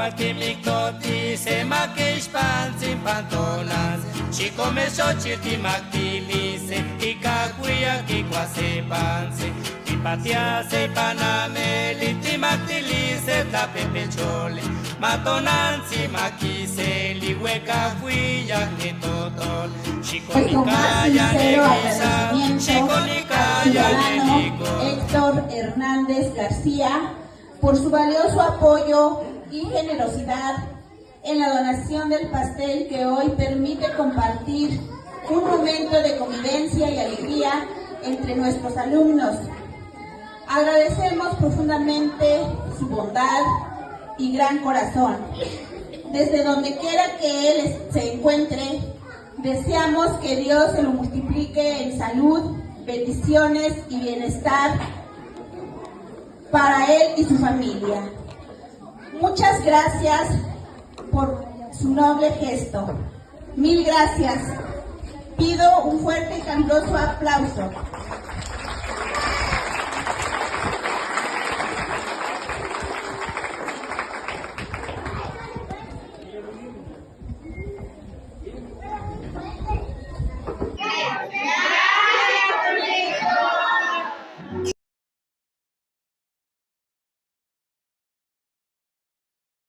que mi coti se maquish pan sin pantonas. Si come xochitl mactilice, y cacuya que cuase panse. Y patiase panameli, timactilice, tapepechole. Matonansi maquise, lihueca cuya que totol. Pues con más sincero agradecimiento al ciudadano Héctor Hernández García por su valioso apoyo y generosidad en la donación del pastel que hoy permite compartir un momento de convivencia y alegría entre nuestros alumnos. Agradecemos profundamente su bondad y gran corazón. Desde donde quiera que él se encuentre, deseamos que Dios se lo multiplique en salud, bendiciones y bienestar para él y su familia. Muchas gracias por su noble gesto. Mil gracias. Pido un fuerte y caluroso aplauso.